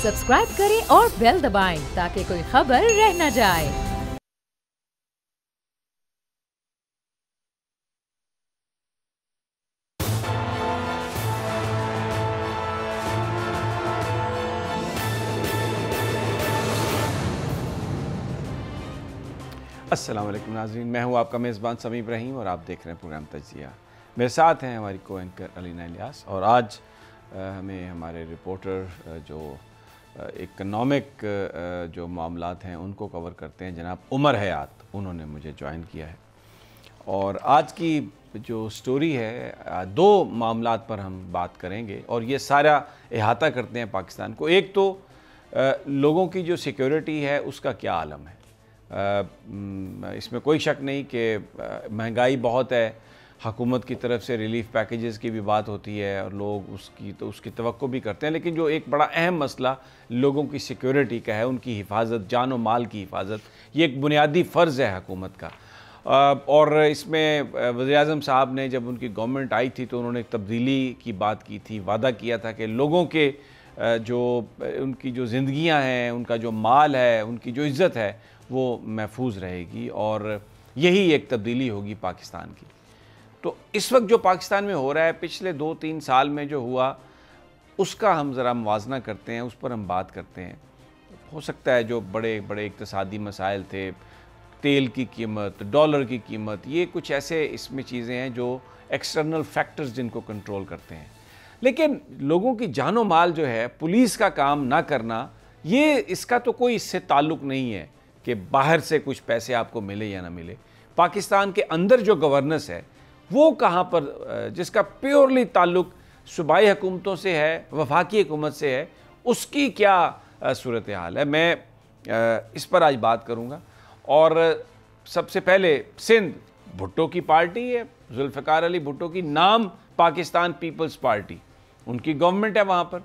Subscribe करें और bell दबाएं ताकि कोई खबर रह न जाए। अस्सलाम वालेकुम नाज़रीन, मैं हूं आपका मेज़बान समी इब्राहिम और आप देख रहे हैं प्रोग्राम तजिया। मेरे साथ हैं हमारी को एंकर अलीना इलियास और आज हमें हमारे रिपोर्टर जो इकनॉमिक जो मामलात हैं उनको कवर करते हैं, जनाब उमर हयात, उन्होंने मुझे ज्वाइन किया है। और आज की जो स्टोरी है, दो मामलात पर हम बात करेंगे और ये सारा अहाता करते हैं पाकिस्तान को। एक तो लोगों की जो सिक्योरिटी है उसका क्या आलम है। इसमें कोई शक नहीं कि महंगाई बहुत है, हुकूमत की तरफ से रिलीफ पैकेजेस की भी बात होती है और लोग उसकी तवक्को भी करते हैं, लेकिन जो एक बड़ा अहम मसला लोगों की सिक्योरिटी का है, उनकी हिफाजत, जान और माल की हिफाजत, ये एक बुनियादी फ़र्ज़ है हुकूमत का। और इसमें वज़ीर-ए-आज़म साहब ने जब उनकी गवर्नमेंट आई थी तो उन्होंने एक तब्दीली की बात की थी, वादा किया था कि लोगों के जो उनकी जो ज़िंदगियाँ हैं, उनका जो माल है, उनकी जो इज़्ज़त है वो महफूज रहेगी और यही एक तब्दीली होगी पाकिस्तान की। तो इस वक्त जो पाकिस्तान में हो रहा है, पिछले 2-3 साल में जो हुआ, उसका हम ज़रा मुवाज़ना करते हैं, उस पर हम बात करते हैं। हो सकता है जो बड़े बड़े इक़्तिसादी मसाइल थे, तेल की कीमत, डॉलर की कीमत, ये कुछ ऐसे इसमें चीज़ें हैं जो एक्सटर्नल फैक्टर्स जिनको कंट्रोल करते हैं, लेकिन लोगों की जानो माल जो है, पुलिस का काम ना करना, ये इसका तो कोई इससे ताल्लुक़ नहीं है कि बाहर से कुछ पैसे आपको मिले या ना मिले। पाकिस्तान के अंदर जो गवर्नेंस है वो कहाँ पर, जिसका प्योरली ताल्लुक़ सूबाई हुकूमतों से है, वफाकी हुकूमत से है, उसकी क्या सूरत हाल है, मैं इस पर आज बात करूँगा। और सबसे पहले सिंध भुट्टो की पार्टी है, जुल्फ़िकार अली भुट्टो की, नाम पाकिस्तान पीपल्स पार्टी, उनकी गवर्नमेंट है वहाँ पर,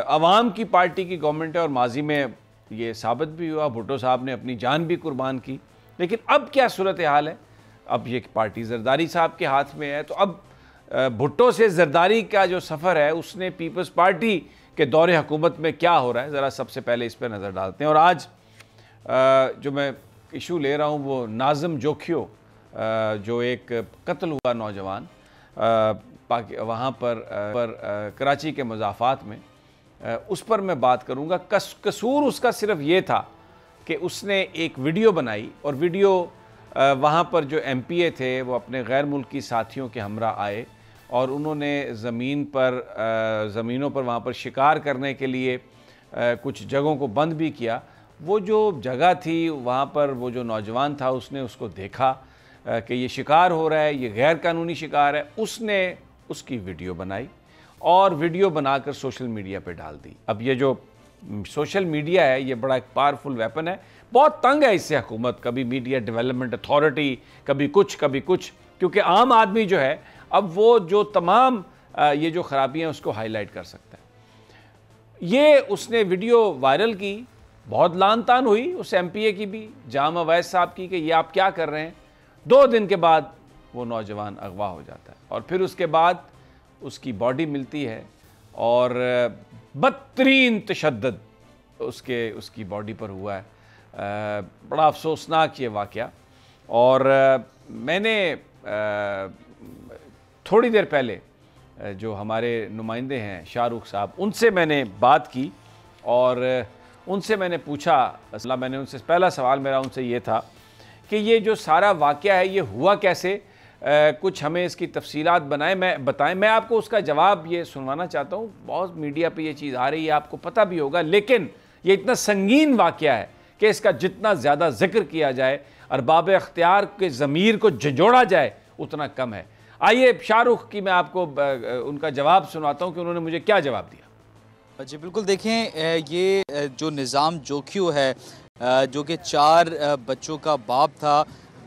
अवाम की पार्टी की गवर्नमेंट है और माजी में ये साबित भी हुआ, भुट्टो साहब ने अपनी जान भी कुर्बान की। लेकिन अब क्या सूरत हाल है, अब ये पार्टी जरदारी साहब के हाथ में है। तो अब भुट्टो से जरदारी का जो सफ़र है, उसने पीपल्स पार्टी के दौरे हुकूमत में क्या हो रहा है, ज़रा सबसे पहले इस पर नज़र डालते हैं। और आज जो मैं इशू ले रहा हूँ वो नाज़िम जोखियो, जो एक कत्ल हुआ नौजवान वहाँ पर कराची के मज़ाफ़ात में, उस पर मैं बात करूँगा। कसूर उसका सिर्फ ये था कि उसने एक वीडियो बनाई और वीडियो वहाँ पर जो MPA थे वो अपने गैर मुल्की साथियों के हमरा आए और उन्होंने ज़मीनों पर वहाँ पर शिकार करने के लिए कुछ जगहों को बंद भी किया। वो जो जगह थी वहाँ पर वो जो नौजवान था उसने उसको देखा कि ये शिकार हो रहा है, ये गैर कानूनी शिकार है, उसने उसकी वीडियो बनाई और वीडियो बनाकर सोशल मीडिया पे डाल दी। अब ये जो सोशल मीडिया है ये बड़ा एक पावरफुल वेपन है, बहुत तंग है इससे हुकूमत, कभी मीडिया डेवलपमेंट अथॉरिटी, कभी कुछ, क्योंकि आम आदमी जो है अब वो जो तमाम ये जो ख़राबियाँ उसको हाईलाइट कर सकता है। ये उसने वीडियो वायरल की, बहुत लान तान हुई उस MPA की भी, जामा अवैस साहब की, कि ये आप क्या कर रहे हैं। 2 दिन के बाद वो नौजवान अगवा हो जाता है और फिर उसके बाद उसकी बॉडी मिलती है और बदतरीन तशद्दुद उसकी बॉडी पर हुआ है। बड़ा अफसोसनाक ये वाक़या। और मैंने थोड़ी देर पहले जो हमारे नुमाइंदे हैं शाहरुख साहब, उनसे मैंने बात की और उनसे मैंने पूछा, मैंने उनसे पहला सवाल मेरा उनसे ये था कि ये जो सारा वाक़या है ये हुआ कैसे, कुछ हमें इसकी तफसीलात बताएं। मैं आपको उसका जवाब ये सुनवाना चाहता हूँ। बहुत मीडिया पे ये चीज़ आ रही है, आपको पता भी होगा, लेकिन ये इतना संगीन वाक़या है कि इसका जितना ज़्यादा जिक्र किया जाए, अरबाब अख्तियार के ज़मीर को झंझोड़ा जाए, उतना कम है। आइए शाहरुख की मैं आपको उनका जवाब सुनाता हूँ कि उन्होंने मुझे क्या जवाब दिया। जी बिल्कुल, देखें ये जो निज़ाम जोखियो है, जो कि 4 बच्चों का बाप था,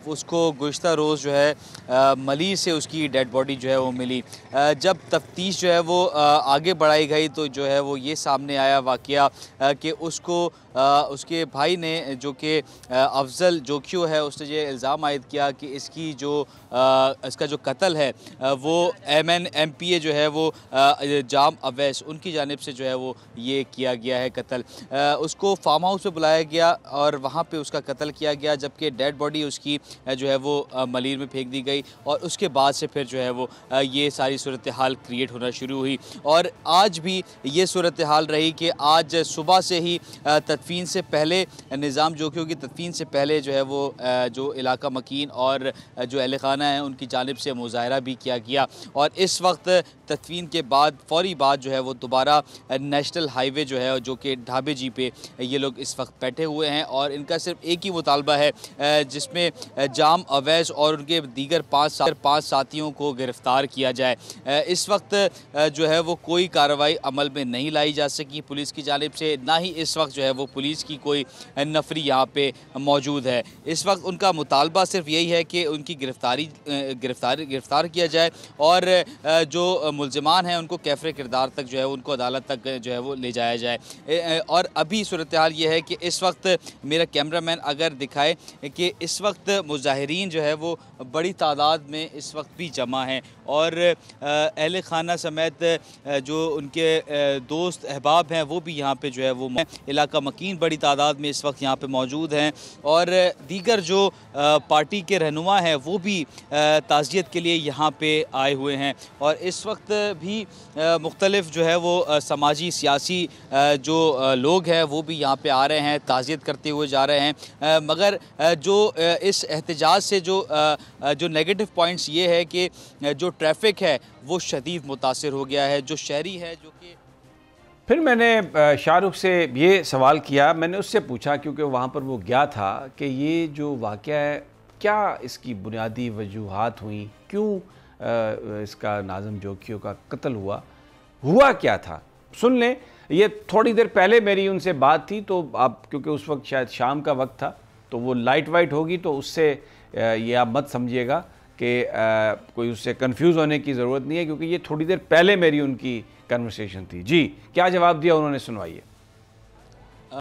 उसको गुज़िश्ता रोज़ जो है मलीर से उसकी डेड बॉडी जो है वो मिली। जब तफ्तीश जो है वो आगे बढ़ाई गई तो जो है वो ये सामने आया वाक़या कि उसको उसके भाई ने जो कि अफजल जोखियो है, उसने ये इल्ज़ाम आयद किया कि इसका जो कत्ल है वो MNMPA जो है वो जाम अवैस उनकी जानिब से जो है वो ये किया गया है कत्ल। उसको फार्म हाउस पे बुलाया गया और वहाँ पे उसका कत्ल किया गया, जबकि डेड बॉडी उसकी जो है वो मलीर में फेंक दी गई और उसके बाद से फिर जो है वो ये सारी सूरत हाल क्रिएट होना शुरू हुई। और आज भी ये सूरत हाल रही कि आज सुबह से ही तदफीन से पहले, निज़ाम जोखियों की तदफीन से पहले जो है वो जो इलाका मकीन और जो अहल खाना है उनकी जानिब से मुज़ाहरा भी किया गया। और इस वक्त तदफीन के बाद फ़ौरी बाद जो है वो दोबारा नेशनल हाईवे जो है जो कि ढाबे जी पे ये लोग इस वक्त बैठे हुए हैं और इनका सिर्फ एक ही मुतालबा है जिसमें जाम अवैस और उनके दीगर पाँच साथियों को गिरफ़्तार किया जाए। इस वक्त जो है वो कोई कार्रवाई अमल में नहीं लाई जा सकी पुलिस की जानिब से, ना ही इस वक्त जो है वो पुलिस की कोई नफरी यहाँ पे मौजूद है। इस वक्त उनका मुतालबा सिर्फ यही है कि उनकी गिरफ़्तार किया जाए और जो मुल्ज़िमान हैं उनको कैफ़रे किरदार तक जो है उनको अदालत तक जो है वो ले जाया जाए। और अभी सूरत हाल ये है कि इस वक्त मेरा कैमरामैन अगर दिखाए कि इस वक्त मुज़ाहिरीन जो है वो बड़ी तादाद में इस वक्त भी जमा हैं और अहले खाना समेत जो उनके दोस्त अहबाब हैं वो भी यहाँ पे जो है वो इलाका मकीन बड़ी तादाद में इस वक्त यहाँ पे मौजूद हैं और दीगर जो पार्टी के रहनुमा हैं वो भी ताज़ियत के लिए यहाँ पे आए हुए हैं। और इस वक्त भी मुख्तलिफ़ जो है वो समाजी सियासी जो लोग हैं वो भी यहाँ पे आ रहे हैं, ताज़ियत करते हुए जा रहे हैं। मगर जो इस एहतजाज से जो नेगेटिव पॉइंट्स ये है कि जो ट्रैफिक है वो शदीद मुतासिर हो गया है। जो शहरी है जो कि फिर मैंने शाहरुख से ये सवाल किया, मैंने उससे पूछा क्योंकि वहाँ पर वो गया था कि ये जो वाक़या है क्या इसकी बुनियादी वजूहात हुई, क्यों इसका नाज़िम जोखियों का कत्ल हुआ क्या था। सुन लें, ये थोड़ी देर पहले मेरी उनसे बात थी तो आप क्योंकि उस वक्त शायद शाम का वक्त था तो वो लाइट वाइट होगी तो उससे ये आप मत समझिएगा कि कोई उससे कंफ्यूज होने की ज़रूरत नहीं है क्योंकि ये थोड़ी देर पहले मेरी उनकी कन्वर्सेशन थी। जी, क्या जवाब दिया उन्होंने, सुनवाइए।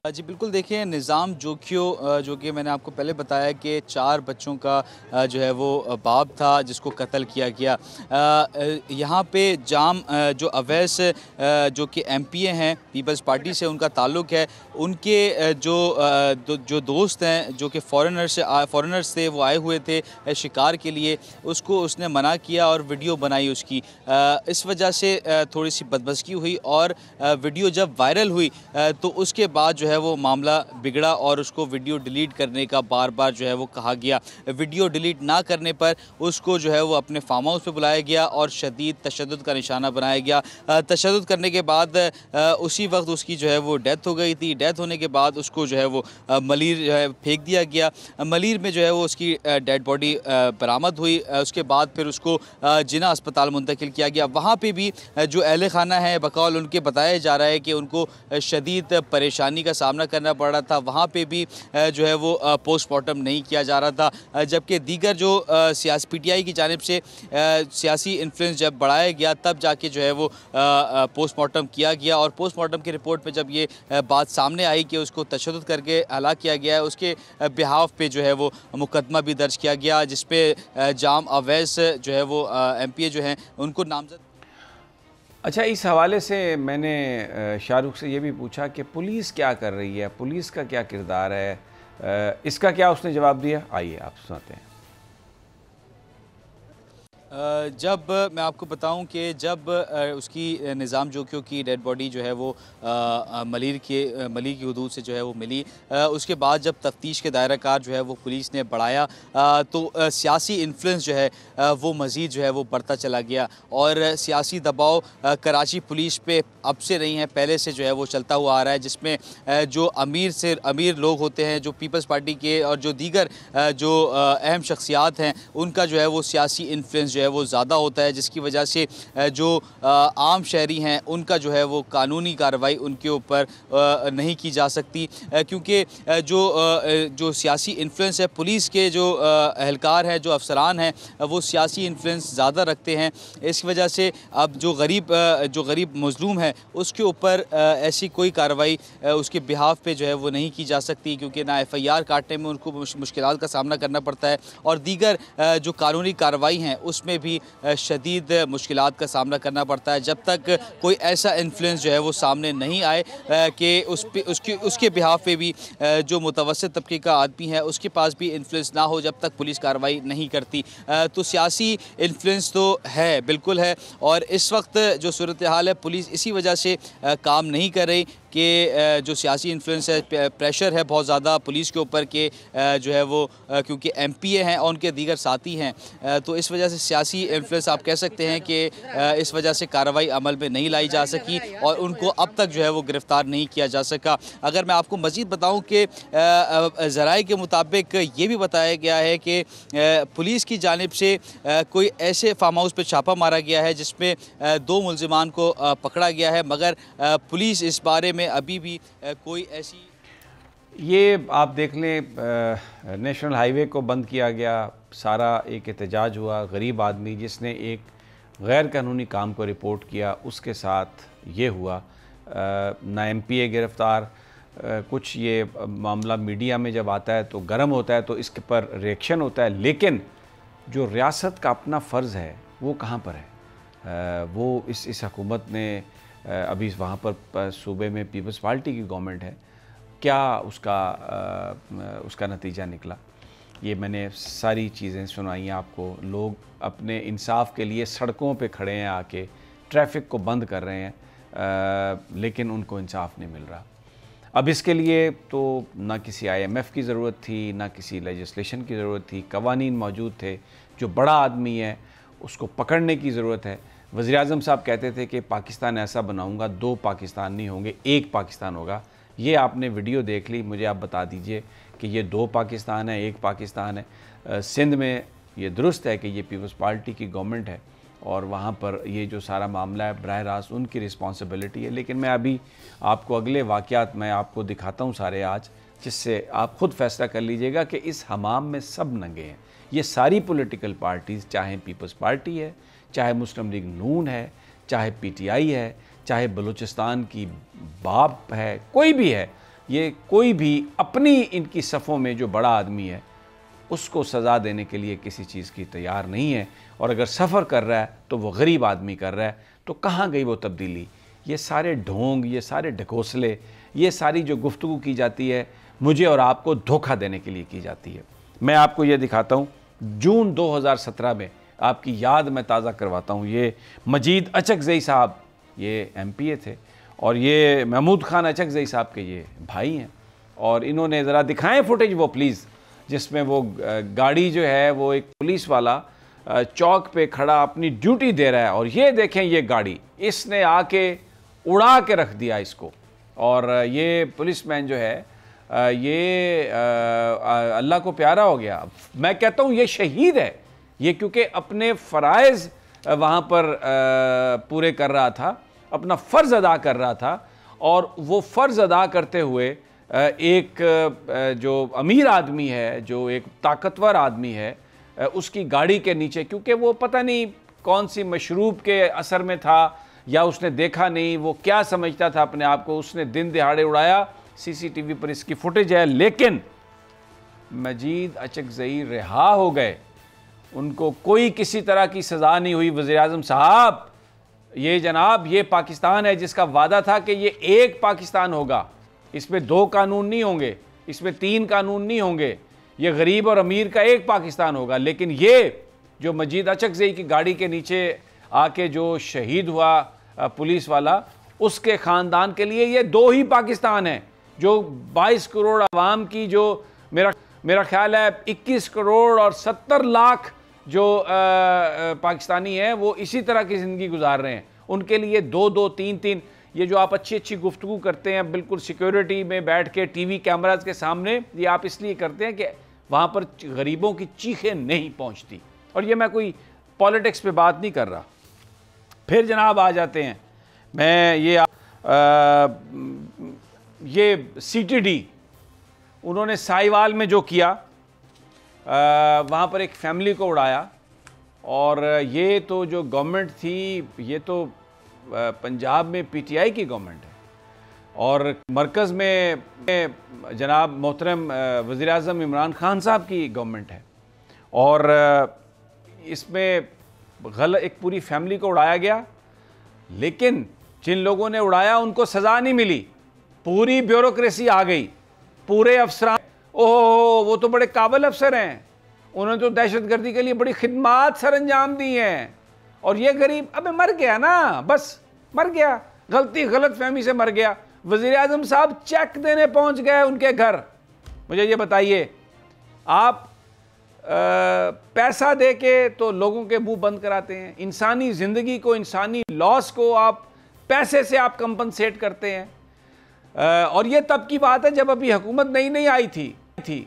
जी बिल्कुल, देखिए निज़ाम जोखियो जो कि मैंने आपको पहले बताया कि 4 बच्चों का जो है वो बाप था जिसको कत्ल किया गया। यहाँ पे जाम जो अवैस जो कि MPA हैं, पीपल्स पार्टी से उनका ताल्लुक़ है, उनके जो दोस्त हैं जो कि फ़ॉरेनर्स थे, वो आए हुए थे शिकार के लिए, उसको उसने मना किया और वीडियो बनाई उसकी। इस वजह से थोड़ी सी बदमज़गी हुई और वीडियो जब वायरल हुई तो उसके बाद जो है वो मामला बिगड़ा और उसको वीडियो डिलीट करने का बार बार जो है वो कहा गया। वीडियो डिलीट ना करने पर उसको जो है वो अपने फार्म हाउस पे बुलाया गया और शदीद तशद्दुद का निशाना बनाया गया। तशद्दुद करने के बाद उसी वक्त उसकी जो है वो डेथ हो गई थी। डेथ होने के बाद उसको जो है वो मलीर जो है फेंक दिया गया। मलीर में जो है वो उसकी डेड बॉडी बरामद हुई। उसके बाद फिर उसको जिना अस्पताल मुंतकिल किया गया। वहाँ पर भी जो अहले खाना है बकौल उनके बताया जा रहा है कि उनको शदीद परेशानी का सामना करना पड़ रहा था। वहाँ पे भी जो है वो पोस्टमार्टम नहीं किया जा रहा था, जबकि दीगर जो सियासी PTI की जानिब से सियासी इन्फ्लुएंस जब बढ़ाया गया तब जाके जो है वो पोस्टमार्टम किया गया। और पोस्टमार्टम की रिपोर्ट में जब ये बात सामने आई कि उसको तशद्दुद करके हलाक किया गया है, उसके बिहाफ पे जो है वो मुकदमा भी दर्ज किया गया जिसपे जाम अवैस जो है वो MPA जो हैं उनको नामजद। अच्छा, इस हवाले से मैंने शाहरुख से ये भी पूछा कि पुलिस क्या कर रही है, पुलिस का क्या किरदार है, इसका क्या उसने जवाब दिया, आइए आप सुनाते हैं। जब मैं आपको बताऊं कि जब उसकी निज़ाम जोखियों की डेड बॉडी जो है वो मलीर की हदूद से जो है वो मिली, उसके बाद जब तफ्तीश के दायरा कार जो है वो पुलिस ने बढ़ाया तो सियासी इन्फ्लुएंस जो है वो मज़ीद जो है वो बढ़ता चला गया और सियासी दबाव कराची पुलिस पे अब से नहीं है, पहले से जो है वो चलता हुआ आ रहा है, जिसमें जो अमीर से अमीर लोग होते हैं, जो पीपल्स पार्टी के और जो दीगर जो अहम शख्सियात हैं, उनका जो है वो सियासी इन्फ्लुएंस जो है वो ज़्यादा होता है, जिसकी वजह से जो आम शहरी हैं उनका जो है वो कानूनी कार्रवाई उनके ऊपर नहीं की जा सकती, क्योंकि जो सियासी इन्फ्लुएंस है, पुलिस के जो एहलकार हैं, जो अफसरान हैं, वो सियासी इन्फ्लुएंस ज़्यादा रखते हैं। इस वजह से अब जो गरीब मज़लूम है उसके ऊपर ऐसी कोई कार्रवाई उसके बिहाफ पे जो है वो नहीं की जा सकती, क्योंकि ना FIR काटने में उनको मुश्किलात का सामना करना पड़ता है, और दीगर जो कानूनी कार्रवाई हैं उसमें भी शदीद मुश्किलात का सामना करना पड़ता है, जब तक कोई ऐसा इन्फ्लुएंस जो है वो सामने नहीं आए कि उसके बिहाफ पे भी जो मुतवस्सित तबके का आदमी है उसके पास भी इन्फ्लुएंस ना हो, जब तक पुलिस कार्रवाई नहीं करती। तो सियासी इन्फ्लुएंस तो है, बिल्कुल है, और इस वक्त जो सूरत हाल है, पुलिस इसी वजह से काम नहीं कर रही कि जो सियासी इन्फ्लुएंस है, प्रेशर है बहुत ज़्यादा पुलिस के ऊपर कि जो है वो क्योंकि MPA हैं और उनके दीगर साथी हैं, तो इस वजह से सियासी इन्फ्लुएंस आप कह सकते हैं कि इस वजह से कार्रवाई अमल में नहीं लाई जा सकी और उनको अब तक जो है वो गिरफ़्तार नहीं किया जा सका। अगर मैं आपको मज़ीद बताऊं कि ज़राए के मुताबिक ये भी बताया गया है कि पुलिस की जानिब से कोई ऐसे फार्म हाउस पर छापा मारा गया है जिसमें 2 मुल्ज़िमान को पकड़ा गया है, मगर पुलिस इस बारे में अभी भी कोई ऐसी, ये आप देख लें, नेशनल हाईवे को बंद किया गया, सारा एक एहतजाज हुआ, गरीब आदमी जिसने एक गैर कानूनी काम को रिपोर्ट किया उसके साथ ये हुआ, ना MPA गिरफ़्तार, कुछ ये मामला मीडिया में जब आता है तो गर्म होता है तो इसके पर रिएक्शन होता है, लेकिन जो रियासत का अपना फ़र्ज़ है वो कहाँ पर है? वो इस हुकूमत ने अभी वहाँ पर सूबे में पीपल्स पार्टी की गवर्नमेंट है, क्या उसका नतीजा निकला? ये मैंने सारी चीज़ें सुनाई हैं आपको। लोग अपने इंसाफ के लिए सड़कों पे खड़े हैं, आके ट्रैफिक को बंद कर रहे हैं, लेकिन उनको इंसाफ नहीं मिल रहा। अब इसके लिए तो ना किसी IMF की ज़रूरत थी, ना किसी लेजिस्लेशन की ज़रूरत थी, कवानीन मौजूद थे। जो बड़ा आदमी है उसको पकड़ने की ज़रूरत है। वज़ीर-ए-आज़म साहब कहते थे कि पाकिस्तान ऐसा बनाऊंगा, 2 पाकिस्तान नहीं होंगे, 1 पाकिस्तान होगा। ये आपने वीडियो देख ली, मुझे आप बता दीजिए कि ये 2 पाकिस्तान है, 1 पाकिस्तान है। सिंध में ये दुरुस्त है कि ये पीपल्स पार्टी की गवर्नमेंट है और वहाँ पर ये जो सारा मामला है बराह रास्त उनकी रिस्पॉन्सिबिलिटी है, लेकिन मैं अभी आपको अगले वाक़यात मैं आपको दिखाता हूँ सारे आज, जिससे आप ख़ुद फैसला कर लीजिएगा कि इस हमाम में सब नंगे हैं। ये सारी पॉलिटिकल पार्टीज़, चाहे पीपल्स पार्टी है, चाहे मुस्लिम लीग नून है, चाहे PTI है, चाहे बलूचिस्तान की बाप है, कोई भी है, ये कोई भी अपनी इनकी सफ़ों में जो बड़ा आदमी है उसको सज़ा देने के लिए किसी चीज़ की तैयार नहीं है। और अगर सफ़र कर रहा है तो वो गरीब आदमी कर रहा है, तो कहाँ गई वो तब्दीली? ये सारे ढोंग, ये सारे ढकोसले, ये सारी जो गुफ्तगू की जाती है मुझे और आपको धोखा देने के लिए की जाती है। मैं आपको ये दिखाता हूँ, जून 2017 में आपकी याद मैं ताज़ा करवाता हूँ। ये मजीद अचकज़ई साहब, ये MPA थे, और ये महमूद खान अचकज़ई साहब के ये भाई हैं, और इन्होंने ज़रा दिखाएं फुटेज वो प्लीज़, जिसमें वो गाड़ी जो है वो एक पुलिस वाला चौक पे खड़ा अपनी ड्यूटी दे रहा है, और ये देखें ये गाड़ी इसने आके उड़ा के रख दिया इसको। और ये पुलिसमैन जो है ये अल्लाह को प्यारा हो गया। मैं कहता हूँ ये शहीद है, ये क्योंकि अपने फ़राइज़ वहाँ पर पूरे कर रहा था, अपना फ़र्ज़ अदा कर रहा था, और वो फ़र्ज़ अदा करते हुए एक जो अमीर आदमी है, जो एक ताकतवर आदमी है, उसकी गाड़ी के नीचे, क्योंकि वो पता नहीं कौन सी मशरूब के असर में था या उसने देखा नहीं, वो क्या समझता था अपने आप को, उसने दिन दिहाड़े उड़ाया। CCTV पर इसकी फुटेज है, लेकिन मजीद अचकज़ई रिहा हो गए, उनको कोई किसी तरह की सज़ा नहीं हुई। वज़ीर-ए-आज़म साहब, ये जनाब ये पाकिस्तान है जिसका वादा था कि ये 1 पाकिस्तान होगा, इसमें 2 कानून नहीं होंगे, इसमें 3 कानून नहीं होंगे, ये गरीब और अमीर का 1 पाकिस्तान होगा। लेकिन ये जो मजीद अचकज़ई की गाड़ी के नीचे आके जो शहीद हुआ पुलिस वाला, उसके ख़ानदान के लिए ये 2 ही पाकिस्तान है। जो 22 करोड़ आवाम की, जो मेरा ख्याल है 21 करोड़ और 70 लाख जो पाकिस्तानी हैं वो इसी तरह की ज़िंदगी गुजार रहे हैं, उनके लिए 2-2, 3-3, ये जो आप अच्छी अच्छी गुफ्तगू करते हैं बिल्कुल सिक्योरिटी में बैठ के टीवी कैमराज के सामने, ये आप इसलिए करते हैं कि वहाँ पर गरीबों की चीखें नहीं पहुँचती। और ये मैं कोई पॉलिटिक्स पे बात नहीं कर रहा। फिर जनाब आ जाते हैं, मैं ये CTD उन्होंने साहिवाल में जो किया, वहाँ पर एक फैमिली को उड़ाया। और ये तो जो गवर्नमेंट थी, ये तो पंजाब में PTI की गवर्नमेंट है और मरकज़ में जनाब मोहतरम वज़ीर आज़म इमरान खान साहब की गवर्नमेंट है। और इसमें एक पूरी फैमिली को उड़ाया गया, लेकिन जिन लोगों ने उड़ाया उनको सज़ा नहीं मिली। पूरी ब्यूरोक्रेसी आ गई, पूरे अफसरान, ओह वो तो बड़े काबिल अफसर हैं, उन्होंने तो दहशतगर्दी के लिए बड़ी खिदमात सर अंजाम दी हैं, और ये गरीब अबे मर गया ना, बस मर गया, गलत फहमी से मर गया। वज़ीर आज़म साहब चेक देने पहुंच गए उनके घर। मुझे ये बताइए, आप पैसा दे के तो लोगों के मुंह बंद कराते हैं, इंसानी ज़िंदगी को, इंसानी लॉस को आप पैसे से आप कंपनसेट करते हैं। और ये तब की बात है जब अभी हुकूमत नई आई थी,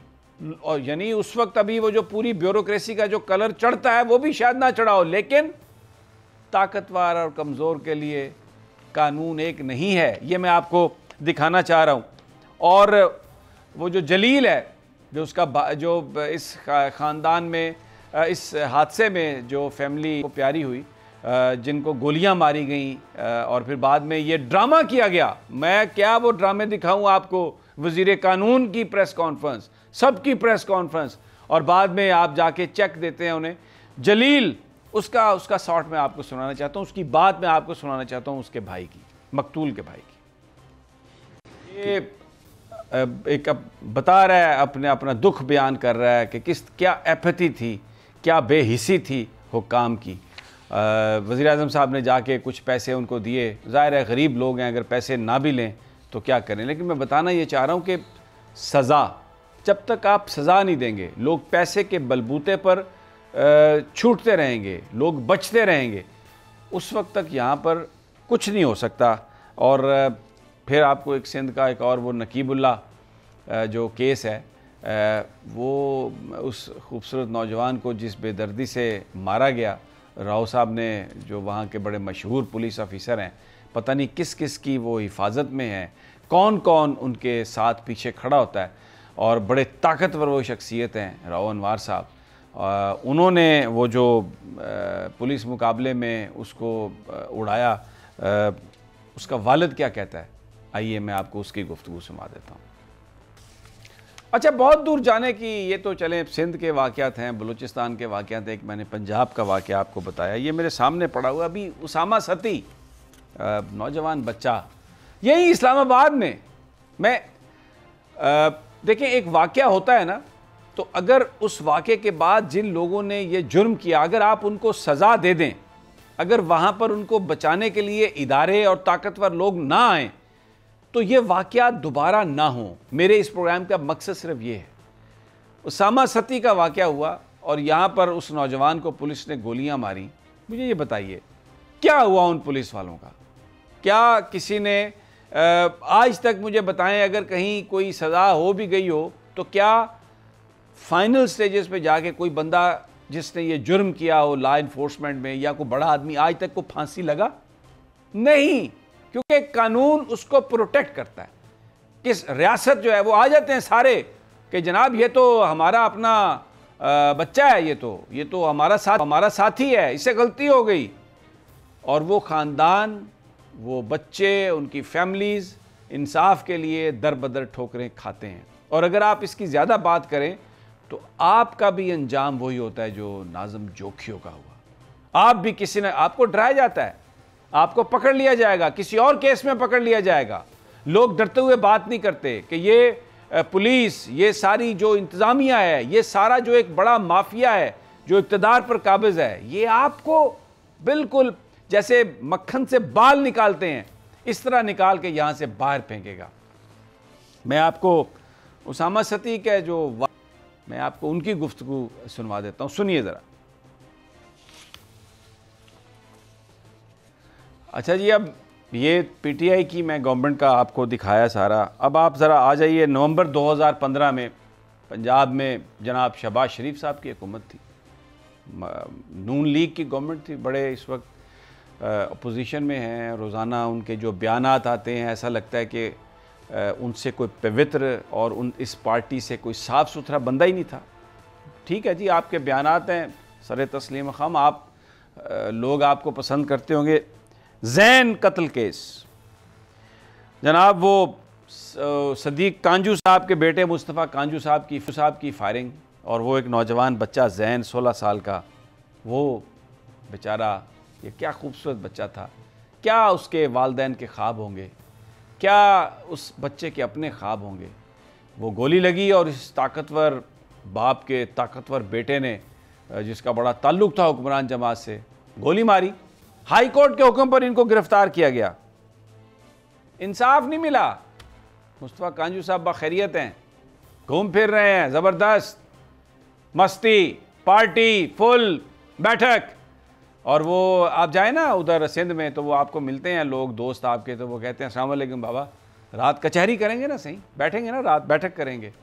और यानी उस वक्त अभी वो जो पूरी ब्यूरोक्रेसी का जो कलर चढ़ता है वो भी शायद ना चढ़ा हो, लेकिन ताकतवर और कमज़ोर के लिए कानून एक नहीं है, ये मैं आपको दिखाना चाह रहा हूँ। और वो जो जलील है, जो उसका जो इस ख़ानदान में इस हादसे में जो फैमिली को प्यारी हुई, जिनको गोलियां मारी गई और फिर बाद में ये ड्रामा किया गया, मैं क्या वो ड्रामे दिखाऊं आपको, वज़ीर कानून की प्रेस कॉन्फ्रेंस, सबकी प्रेस कॉन्फ्रेंस, और बाद में आप जाके चेक देते हैं उन्हें। जलील उसका शॉर्ट मैं आपको सुनाना चाहता हूँ, उसकी बात मैं आपको सुनाना चाहता हूँ, उसके भाई की, मकतूल के भाई की। ये एक बता रहा है, अपना दुख बयान कर रहा है कि क्या एपैथी थी, क्या बेहिसी थी हुक्काम की। वज़ीर आज़म साहब ने जाके कुछ पैसे उनको दिए, ज़ाहिर है गरीब लोग हैं, अगर पैसे ना भी लें तो क्या करें। लेकिन मैं बताना ये चाह रहा हूँ कि सज़ा, जब तक आप सज़ा नहीं देंगे, लोग पैसे के बलबूते पर छूटते रहेंगे, लोग बचते रहेंगे, उस वक्त तक यहाँ पर कुछ नहीं हो सकता। और फिर आपको एक सिंध का एक और वो नकीबुल्लाह जो केस है, वो उस खूबसूरत नौजवान को जिस बेदर्दी से मारा गया, राव साहब ने, जो वहाँ के बड़े मशहूर पुलिस ऑफिसर हैं, पता नहीं किस किस की वो हिफाजत में हैं, कौन कौन उनके साथ पीछे खड़ा होता है, और बड़े ताकतवर वो शख्सियत हैं राव अनवार साहब। उन्होंने वो जो पुलिस मुकाबले में उसको उड़ाया, उसका वालिद क्या कहता है, आइए मैं आपको उसकी गुफ्तगू सुना देता हूँ। अच्छा, बहुत दूर जाने की, ये तो चलें सिंध के वाक़यात हैं, बलूचिस्तान के वाक़यात हैं, एक मैंने पंजाब का वाक़या आपको बताया, ये मेरे सामने पड़ा हुआ अभी उसामा सती, नौजवान बच्चा, यही इस्लामाबाद में। मैं देखें, एक वाक़या होता है ना, तो अगर उस वाक़े के बाद जिन लोगों ने ये जुर्म किया, अगर आप उनको सज़ा दे दें, अगर वहाँ पर उनको बचाने के लिए इदारे और ताकतवर लोग ना आएँ, तो ये वाक़या दोबारा ना हो। मेरे इस प्रोग्राम का मकसद सिर्फ ये है। उसामा सती का वाक़या हुआ और यहाँ पर उस नौजवान को पुलिस ने गोलियाँ मारी। मुझे ये बताइए, क्या हुआ उन पुलिस वालों का? क्या किसी ने आज तक मुझे बताएं, अगर कहीं कोई सज़ा हो भी गई हो तो क्या फाइनल स्टेजेस पे जाके कोई बंदा जिसने ये जुर्म किया हो लॉ इन्फोर्समेंट में, या कोई बड़ा आदमी, आज तक को फांसी लगा? नहीं, क्योंकि कानून उसको प्रोटेक्ट करता है। किस रियासत जो है वो आ जाते हैं सारे कि जनाब ये तो हमारा अपना बच्चा है, ये तो हमारा साथी है, इससे गलती हो गई, और वो ख़ानदान, वो बच्चे, उनकी फैमिलीज़ इंसाफ के लिए दर बदर ठोकरें खाते हैं। और अगर आप इसकी ज़्यादा बात करें तो आपका भी अंजाम वही होता है जो नाज़िम जोखियों का हुआ। आप भी किसी ने, आपको डराया जाता है, आपको पकड़ लिया जाएगा, किसी और केस में पकड़ लिया जाएगा। लोग डरते हुए बात नहीं करते कि ये पुलिस, ये सारी जो इंतज़ामिया है, ये सारा जो एक बड़ा माफिया है जो इक़्तिदार पर काबिज़ है, ये आपको बिल्कुल जैसे मक्खन से बाल निकालते हैं, इस तरह निकाल के यहाँ से बाहर फेंकेगा। मैं आपको उसामा सती के मैं आपको उनकी गुफ्तगू सुनवा देता हूँ, सुनिए ज़रा। अच्छा जी, अब ये पीटीआई की मैं गवर्नमेंट का आपको दिखाया सारा। अब आप ज़रा आ जाइए, नवंबर 2015 में पंजाब में जनाब शहबाज शरीफ साहब की हुकूमत थी, नून लीग की गवर्नमेंट थी, बड़े इस वक्त अपोजिशन में हैं। रोज़ाना उनके जो बयानात आते हैं ऐसा लगता है कि उनसे कोई पवित्र और इस पार्टी से कोई साफ़ सुथरा बंदा ही नहीं था। ठीक है जी, आपके बयानात हैं सर तस्लीम खम, आप लोग आपको पसंद करते होंगे। जैन कत्ल केस, जनाब वो सदीक कांजू साहब के बेटे मुस्तफ़ा कांजू साहब की फायरिंग, और वो एक नौजवान बच्चा जैन 16 साल का, वो बेचारा, ये क्या खूबसूरत बच्चा था, क्या उसके वालिदैन के ख्वाब होंगे, क्या उस बच्चे के अपने ख्वाब होंगे। वो गोली लगी और इस ताकतवर बाप के ताकतवर बेटे ने, जिसका बड़ा ताल्लुक़ था हुक्मरान जमात से, गोली मारी। हाई कोर्ट के हुक्म पर इनको गिरफ्तार किया गया, इंसाफ नहीं मिला। मुस्तफ़ा कांजू साहब बखैरियत हैं, घूम फिर रहे हैं, ज़बरदस्त मस्ती, पार्टी, फुल बैठक। और वो आप जाए ना उधर सिंध में तो वो आपको मिलते हैं लोग, दोस्त आपके, तो वो कहते हैं अस्सलाम वालेकुम बाबा, रात कचहरी करेंगे ना, सही बैठेंगे ना, रात बैठक करेंगे,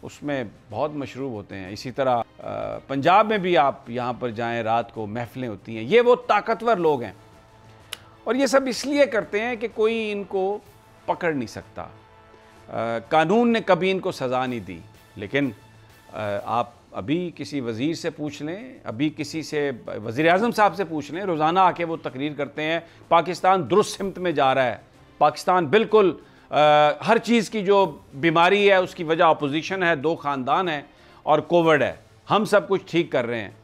उसमें बहुत मशरूब होते हैं। इसी तरह पंजाब में भी आप यहाँ पर जाएं, रात को महफिलें होती हैं। ये वो ताकतवर लोग हैं और ये सब इसलिए करते हैं कि कोई इनको पकड़ नहीं सकता। कानून ने कभी इनको सज़ा नहीं दी। लेकिन आप अभी किसी वज़ीर से पूछ लें, अभी किसी से वज़ीर आज़म साहब से पूछ लें, रोज़ाना आके वो तकरीर करते हैं पाकिस्तान दुरुस्त सिमत में जा रहा है, पाकिस्तान बिल्कुल हर चीज़ की जो बीमारी है उसकी वजह अपोजिशन है, 2 ख़ानदान है और कोविड है, हम सब कुछ ठीक कर रहे हैं।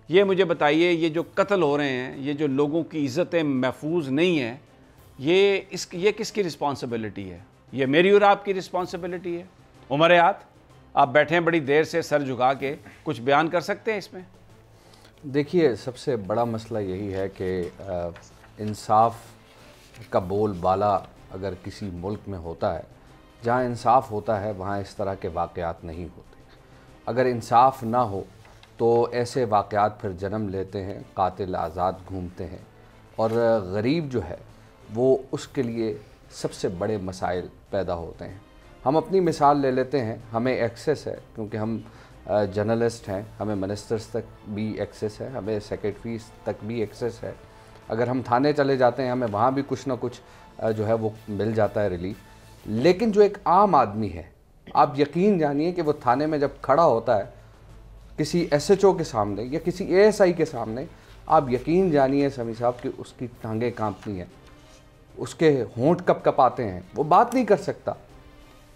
ये मुझे बताइए, ये जो कत्ल हो रहे हैं, ये जो लोगों की इज़्ज़तें महफूज नहीं है, ये किसकी रिस्पॉन्सिबिलिटी है? ये मेरी और आपकी रिस्पॉन्सिबिलिटी है। उमर याद, आप बैठे हैं बड़ी देर से सर झुका के, कुछ बयान कर सकते हैं इसमें? देखिए, सबसे बड़ा मसला यही है कि इंसाफ का बोलबाला अगर किसी मुल्क में होता है, जहाँ इंसाफ होता है वहाँ इस तरह के वाक़यात नहीं होते। अगर इंसाफ ना हो तो ऐसे वाक़यात फिर जन्म लेते हैं, कातिल आज़ाद घूमते हैं और गरीब जो है वो उसके लिए सबसे बड़े मसाइल पैदा होते हैं। हम अपनी मिसाल ले लेते हैं, हमें एक्सेस है क्योंकि हम जर्नलिस्ट हैं, हमें मिनिस्टर्स तक भी एक्सेस है, हमें सेक्रेटरीज तक भी एक्सेस है। अगर हम थाने चले जाते हैं हमें वहाँ भी कुछ ना कुछ जो है वो मिल जाता है रिलीफ। लेकिन जो एक आम आदमी है, आप यकीन जानिए कि वो थाने में जब खड़ा होता है किसी SHO के सामने या किसी ASI के सामने, आप यकीन जानिए समी साहब कि उसकी टांगें कांपती हैं, उसके होंठ कप कपाते हैं, वो बात नहीं कर सकता।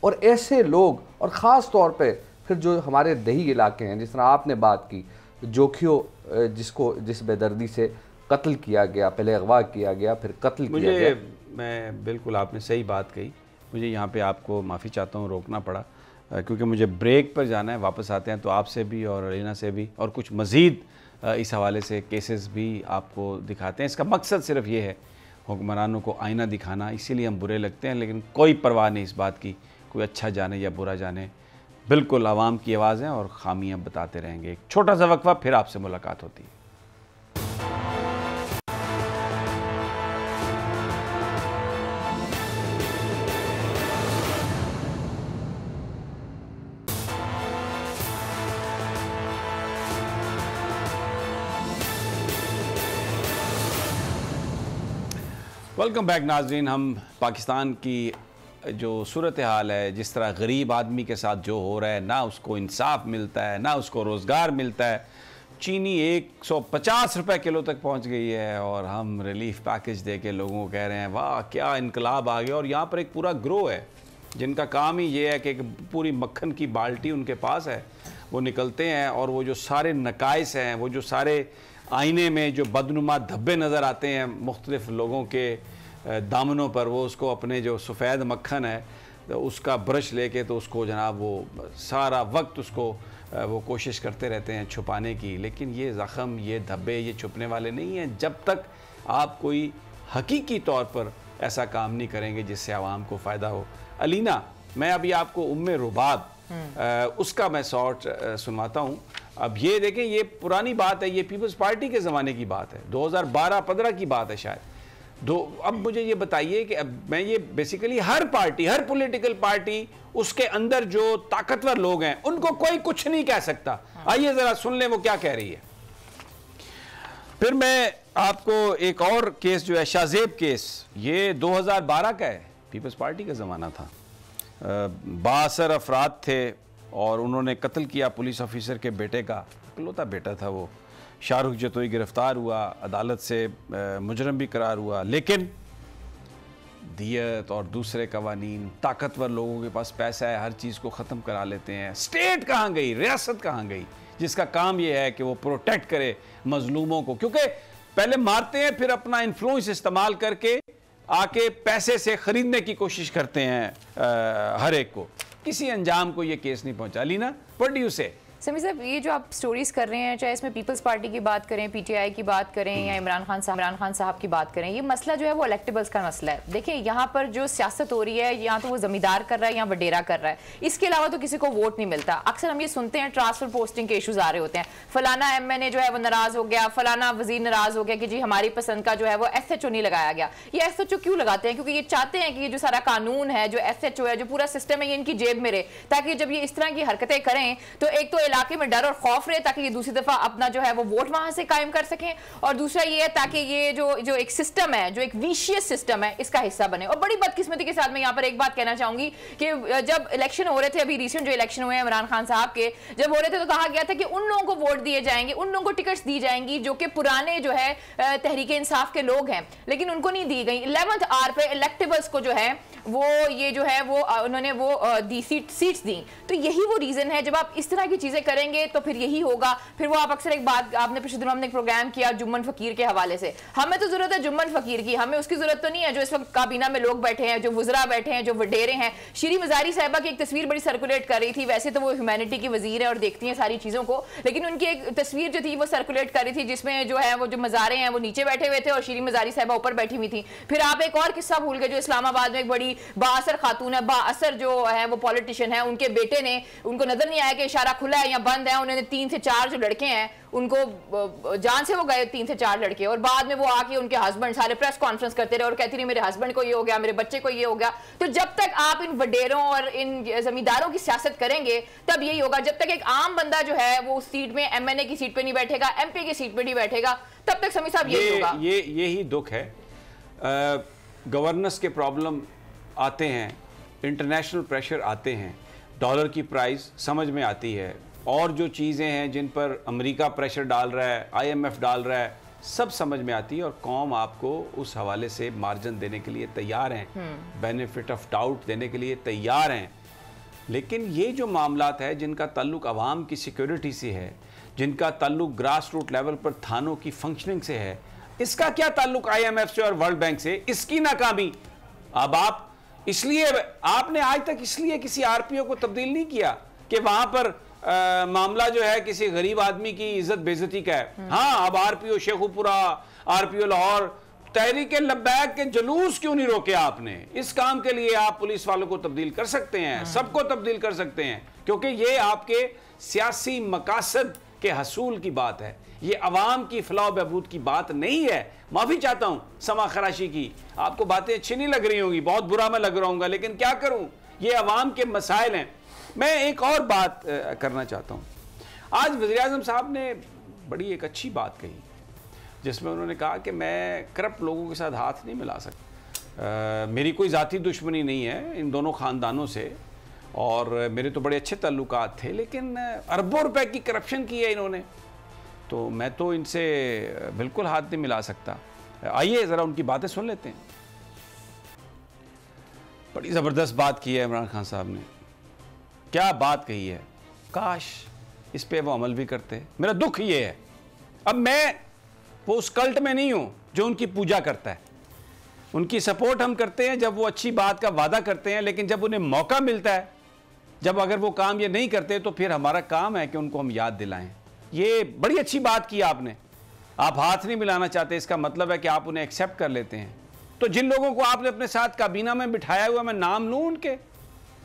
और ऐसे लोग, और ख़ास तौर पे फिर जो हमारे दही इलाके हैं, जिस तरह आपने बात की, जोखियो जिस बेदर्दी से कत्ल किया गया, पहले अगवा किया गया फिर कत्ल किया गया। मैं बिल्कुल, आपने सही बात कही। मुझे यहाँ पे आपको माफ़ी चाहता हूँ, रोकना पड़ा क्योंकि मुझे ब्रेक पर जाना है। वापस आते हैं तो आपसे भी और अलीना से भी और कुछ मज़ीद इस हवाले से केसेस भी आपको दिखाते हैं। इसका मकसद सिर्फ ये है हुक्मरानों को आईना दिखाना, इसीलिए हम बुरे लगते हैं, लेकिन कोई परवाह नहीं इस बात की, कोई अच्छा जाने या बुरा जाने। बिल्कुल आवाम की आवाज़ हैं और खामियां बताते रहेंगे। एक छोटा सा वक्फा, फिर आपसे मुलाकात होती है। वेलकम बैक नाज़रीन। हम पाकिस्तान की जो सूरत हाल है, जिस तरह गरीब आदमी के साथ जो हो रहा है, ना उसको इंसाफ मिलता है, ना उसको रोज़गार मिलता है। चीनी 150 रुपए किलो तक पहुंच गई है और हम रिलीफ पैकेज दे के लोगों को कह रहे हैं वाह क्या इनकलाब आ गया। और यहाँ पर एक पूरा ग्रोह है जिनका काम ही ये है कि एक पूरी मक्खन की बाल्टी उनके पास है, वो निकलते हैं और वो जो सारे नकाइस हैं, वो जो सारे आईने में जो बदनुमा धब्बे नज़र आते हैं मुख्तलिफ़ लोगों के दामनों पर, वो उसको अपने जो सफ़ेद मक्खन है तो उसका ब्रश लेके तो उसको जनाब वो सारा वक्त उसको वो कोशिश करते रहते हैं छुपाने की। लेकिन ये ज़ख़म, ये धब्बे, ये छुपने वाले नहीं हैं जब तक आप कोई हकीकी तौर पर ऐसा काम नहीं करेंगे जिससे आवाम को फ़ायदा हो। अलीना, मैं अभी आपको उम्मे रुबाब उसका मैं शॉर्ट सुनवाता हूँ। अब ये देखें, ये पुरानी बात है, ये पीपल्स पार्टी के ज़माने की बात है, 2012-15 की बात है शायद। अब मुझे ये बताइए कि अब मैं ये बेसिकली हर पार्टी, हर पॉलिटिकल पार्टी, उसके अंदर जो ताकतवर लोग हैं उनको कोई कुछ नहीं कह सकता। आइए जरा सुन लें वो क्या कह रही है। फिर मैं आपको एक और केस जो है, शाहजेब केस, ये 2012 का है, पीपल्स पार्टी का ज़माना था। बासर अफराद थे और उन्होंने कत्ल किया पुलिस ऑफिसर के बेटे का, इकलौता बेटा था वो। शाहरुख जतोई गिरफ्तार हुआ, अदालत से मुजरम भी करार हुआ, लेकिन दियत और दूसरे कवानीन, ताकतवर लोगों के पास पैसा है, हर चीज़ को ख़त्म करा लेते हैं। स्टेट कहाँ गई, रियासत कहाँ गई, जिसका काम ये है कि वो प्रोटेक्ट करे मजलूमों को, क्योंकि पहले मारते हैं फिर अपना इन्फ्लुएंस इस्तेमाल करके आके पैसे से खरीदने की कोशिश करते हैं हर एक को। किसी अंजाम को ये केस नहीं पहुंचा। लीना, व्हाट डू यू से? समी साहब, ये जो आप स्टोरीज कर रहे हैं, चाहे इसमें पीपल्स पार्टी की बात करें, पीटीआई की बात करें या इमरान खान साहब की बात करें, ये मसला जो है वो इलेक्टेबल्स का मसला है। देखिए, यहाँ पर जो सियासत हो रही है, या तो वो जमींदार कर रहा है या वडेरा कर रहा है, इसके अलावा तो किसी को वोट नहीं मिलता। अक्सर हम ये सुनते हैं ट्रांसफर पोस्टिंग के इशूज आ रहे होते हैं, फलाना एमएनए जो है वो नाराज हो गया, फलाना वजीर नाराज हो गया कि जी हमारी पसंद का जो है वो एसएचओ नहीं लगाया गया। ये एसएचओ क्यों लगाते हैं? क्योंकि ये चाहते हैं कि ये जो सारा कानून है, जो एसएचओ है, जो पूरा सिस्टम है, ये इनकी जेब में रहे, ताकि जब ये इस तरह की हरकतें करें तो एक तो इलाके में डर और खौफ रहे, ताकि ये दूसरी दफा अपना जो है वो वोट वहां से कायम कर सकें, और दूसरा ये है ताकि ये जो एक सिस्टम है, जो एक विशियस सिस्टम है, इसका हिस्सा बने। और बड़ी बदकिस्मती के साथ मैं यहाँ पर एक बात कहना चाहूंगी कि जब इलेक्शन हो रहे थे, अभी रिसेंट जो इलेक्शन हुए हैं इमरान खान साहब के, जब हो रहे थे तो कहा गया था कि उन लोगों को वोट दिए जाएंगे, उन लोगों को टिकट्स दी जाएंगी जो कि पुराने जो है तहरीके इंसाफ के लोग हैं, लेकिन उनको नहीं दी गई। 11th आवर पे इलेक्टेबल्स को जो है वो ये जो है वो उन्होंने वो दी सीट्स दी। तो यही वो रीजन है, जब आप इस तरह की चीजें करेंगे तो फिर यही होगा। फिर वो आप अक्सर एक बात, आपने पिछले दिनों हमने एक प्रोग्राम किया जुम्मन फकीर के हवाले से, हमें तो जरूरत है जुम्मन फकीर की, हमें उसकी जरूरत तो नहीं है जो इस वक्त काबीना में लोग बैठे हैं, जो वुजरा बैठे हैं, जो वडेरे हैं। शीरी मजारी साहिबा की एक तस्वीर बड़ी सर्कुलेट कर रही थी, वैसे तो वो ह्यूमैनिटी की वजीर है और देखती हैं सारी चीजों को, लेकिन उनकी एक तस्वीर जो थी वो सर्कुलेट कर रही थी जिसमें जो है वो जो मजारे हैं वो नीचे बैठे हुए थे और शीरी मजारी साहिबा ऊपर बैठी हुई थी। फिर आप एक और किस्सा भूल गए, जो इस्लामाबाद में एक बड़ी बाअसर खातून है, बाअसर जो है वो पॉलिटिशियन है, उनके बेटे ने, उनको नजर नहीं आया कि इशारा खुला है या बंद है, उन्होंने 3 से 4 जो लड़के हैं उनको जान से वो गए 3 से 4 लड़के, और बाद में वो आके उनके हस्बैंड सारे प्रेस कॉन्फ्रेंस करते रहे और कहती रही मेरे हस्बैंड को ये हो गया, मेरे बच्चे को ये हो गया। तो जब तक आप इन वडेरों और इन जमींदारों की सियासत करेंगे तब यही होगा। जब तक एक आम बंदा जो है वो उस सीट में, एमएनए की सीट पे नहीं बैठेगा, एमपी की सीट पे नहीं बैठेगा, तब तक समी साहब यही होगा। यही दुख है। गवर्नेंस के प्रॉब्लम आते हैं, इंटरनेशनल प्रेशर आते हैं, डॉलर की प्राइस समझ में आती है, और जो चीज़ें हैं जिन पर अमेरिका प्रेशर डाल रहा है, IMF डाल रहा है, सब समझ में आती है, और कौम आपको उस हवाले से मार्जिन देने के लिए तैयार हैं, बेनिफिट ऑफ डाउट देने के लिए तैयार हैं। लेकिन ये जो मामलात है जिनका ताल्लुक आवाम की सिक्योरिटी से है, जिनका ताल्लुक ग्रास रूट लेवल पर थानों की फंक्शनिंग से है, इसका क्या ताल्लुक IMF से और वर्ल्ड बैंक से? इसकी नाकामी। अब आप इसलिए आपने आज तक इसलिए किसी RPO को तब्दील नहीं किया कि वहां पर मामला जो है किसी गरीब आदमी की इज्जत बेइज्जती का है। हाँ, अब RPO शेखुपुरा, RPO लाहौर, तहरीक लब्बैक के जुलूस क्यों नहीं रोके आपने? इस काम के लिए आप पुलिस वालों को तब्दील कर सकते हैं, सबको तब्दील कर सकते हैं, क्योंकि ये आपके सियासी मकासद के हसूल की बात है, ये अवाम की फलाह बहबूद की बात नहीं है। माफ़ी चाहता हूँ समा खराशी की, आपको बातें अच्छी नहीं लग रही होंगी, बहुत बुरा मैं लग रहा हूँ, लेकिन क्या करूँ, ये अवाम के मसाइल हैं। मैं एक और बात करना चाहता हूँ। आज वज़ीर-ए-आज़म साहब ने बड़ी एक अच्छी बात कही, जिसमें उन्होंने कहा कि मैं करप्ट लोगों के साथ हाथ नहीं मिला सकता। मेरी कोई ज़ाती दुश्मनी नहीं है इन दोनों ख़ानदानों से, और मेरे तो बड़े अच्छे ताल्लुकात थे, लेकिन अरबों रुपए की करप्शन की है इन्होंने, तो मैं तो इनसे बिल्कुल हाथ नहीं मिला सकता। आइए ज़रा उनकी बातें सुन लेते हैं। बड़ी ज़बरदस्त बात की है इमरान खान साहब ने, क्या बात कही है, काश इस पे वो अमल भी करते। मेरा दुख ये है, अब मैं वो उस कल्ट में नहीं हूँ जो उनकी पूजा करता है, उनकी सपोर्ट हम करते हैं जब वो अच्छी बात का वादा करते हैं, लेकिन जब उन्हें मौका मिलता है, जब अगर वो काम ये नहीं करते, तो फिर हमारा काम है कि उनको हम याद दिलाएं। ये बड़ी अच्छी बात की आपने, आप हाथ नहीं मिलाना चाहते, इसका मतलब है कि आप उन्हें एक्सेप्ट कर लेते हैं। तो जिन लोगों को आपने अपने साथ काबीना में बिठाया हुआ, मैं नाम लूँ